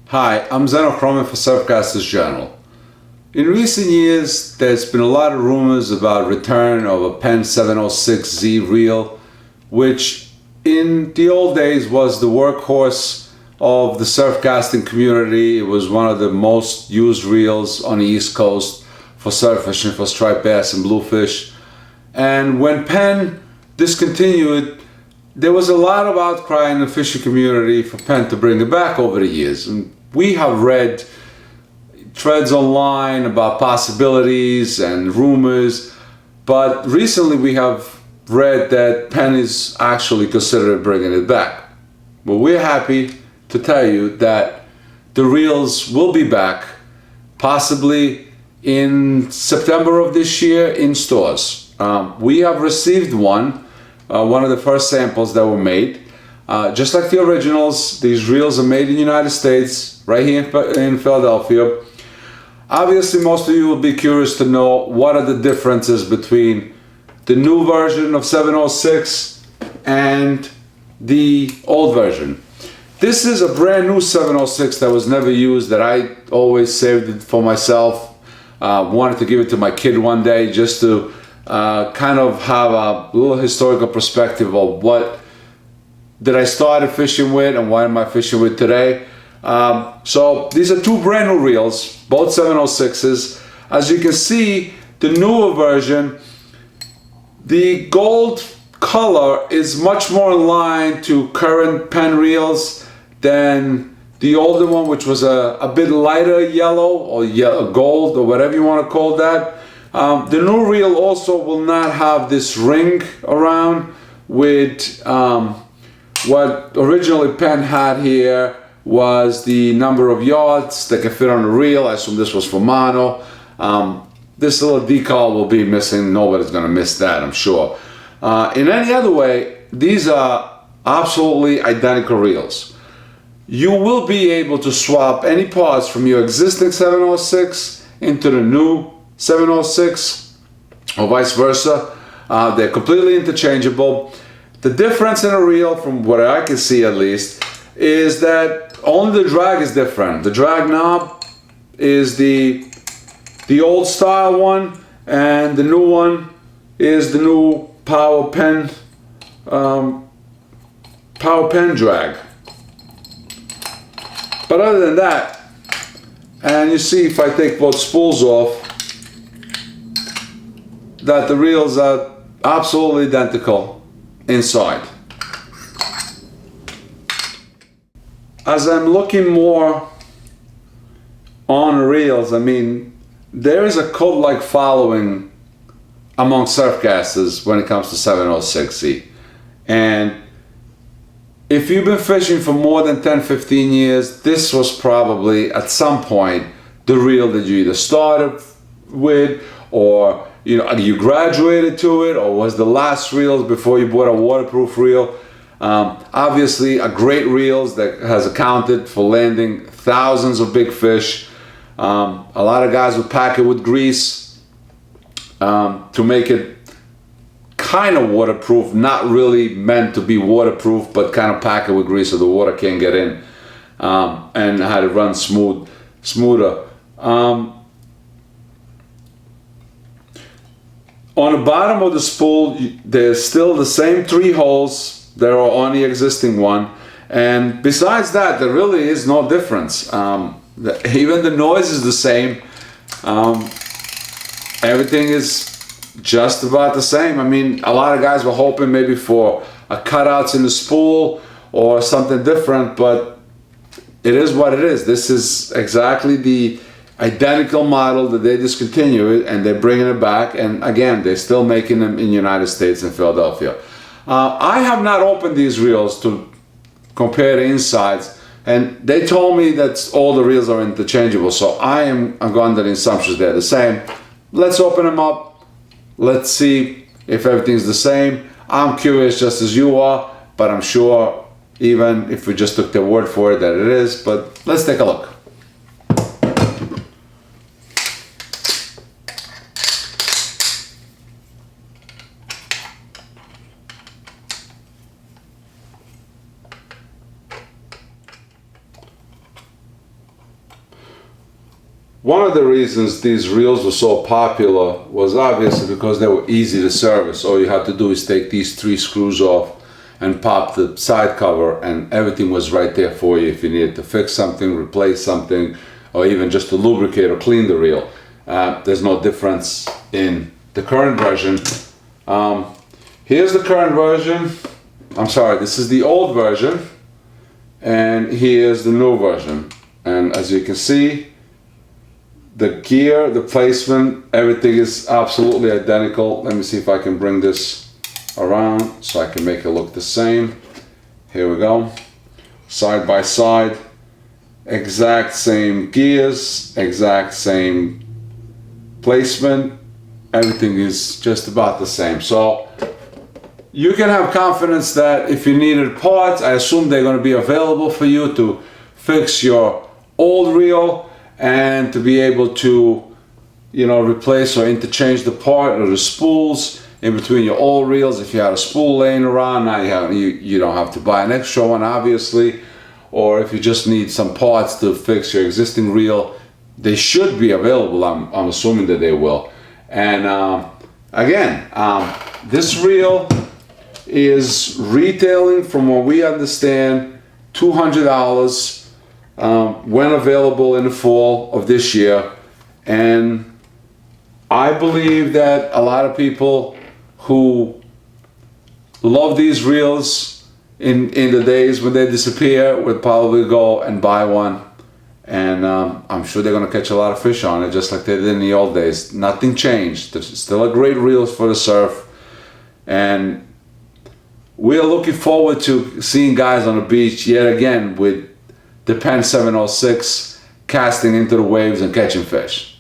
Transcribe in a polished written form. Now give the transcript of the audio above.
Hi, I'm Zeno Croman for Surfcasters Journal. In recent years, there's been a lot of rumors about return of a Penn 706Z reel, which in the old days was the workhorse of the surfcasting community. It was one of the most used reels on the East Coast for surf fishing for striped bass and bluefish. And when Penn discontinued, there was a lot of outcry in the fishing community for Penn to bring it back over the years. And we have read threads online about possibilities and rumors, but recently we have read that Penn is actually considering bringing it back. Well, we're happy to tell you that the reels will be back, possibly in September of this year in stores. We have received one of the first samples that were made. Just like the originals, these reels are made in the United States, right here in Philadelphia. Obviously, most of you will be curious to know what are the differences between the new version of 706 and the old version. This is a brand new 706 that was never used, that I always saved it for myself. Wanted to give it to my kid one day just to kind of have a little historical perspective of what did I started fishing with and what am I fishing with today. So these are two brand new reels, both 706s. As you can see, the newer version, the gold color is much more in line to current Penn reels than the older one, which was a bit lighter yellow or gold or whatever you want to call that. The new reel also will not have this ring around with what originally Penn had here was the number of yards that can fit on the reel. I assume this was for mono. This little decal will be missing. Nobody's going to miss that, I'm sure. In any other way, these are absolutely identical reels. You will be able to swap any parts from your existing 706 into the new 706 or vice versa. They're completely interchangeable. The difference in a reel, from what I can see at least, is that only the drag is different. The drag knob is the old style one, and the new one is the new Power Penn drag. But other than that, and you see if I take both spools off, that the reels are absolutely identical inside. As I'm looking more on reels, I mean, there is a cult-like following among surfcasters when it comes to 706Z. And if you've been fishing for more than 10-15 years, this was probably at some point the reel that you either started with, or you graduated to it, or was the last reel before you bought a waterproof reel. Obviously a great reels that has accounted for landing thousands of big fish. A lot of guys would pack it with grease to make it kind of waterproof, not really meant to be waterproof, but kind of pack it with grease so the water can't get in, and had it run smoother. On the bottom of the spool, there's still the same 3 holes that are on the existing one, and besides that, there really is no difference. Even the noise is the same. Everything is just about the same. I mean, a lot of guys were hoping maybe for a cutouts in the spool or something different, but it is what it is. This is exactly the identical model that they discontinued, and they're bringing it back. And again, they're still making them in the United States and Philadelphia. I have not opened these reels to compare the insides, and they told me that all the reels are interchangeable, so I'm going under the assumption they're the same. Let's open them up. Let's see if everything's the same. I'm curious just as you are, but I'm sure even if we just took their word for it that it is. But let's take a look. One of the reasons these reels were so popular was obviously because they were easy to service. All you had to do is take these 3 screws off and pop the side cover, and everything was right there for you if you needed to fix something, replace something, or even just to lubricate or clean the reel. There's no difference in the current version. Here's the current version. I'm sorry, this is the old version, and here's the new version. And as you can see, the gear, the placement, everything is absolutely identical. Let me see if I can bring this around so I can make it look the same. Here we go. Side by side, exact same gears, exact same placement. Everything is just about the same. So you can have confidence that if you needed parts, I assume they're going to be available for you to fix your old reel and to be able to, you know, replace or interchange the part or the spools in between your old reels. If you had a spool laying around, now you don't have to buy an extra one, obviously. Or if you just need some parts to fix your existing reel, they should be available. I'm assuming that they will. And again, this reel is retailing, from what we understand, $200 when available in the fall of this year. And I believe that a lot of people who love these reels in the days when they disappear would probably go and buy one. And I'm sure they're going to catch a lot of fish on it, just like they did in the old days. Nothing changed. There's still a great reels for the surf. And we're looking forward to seeing guys on the beach yet again with the Penn 706 casting into the waves and catching fish.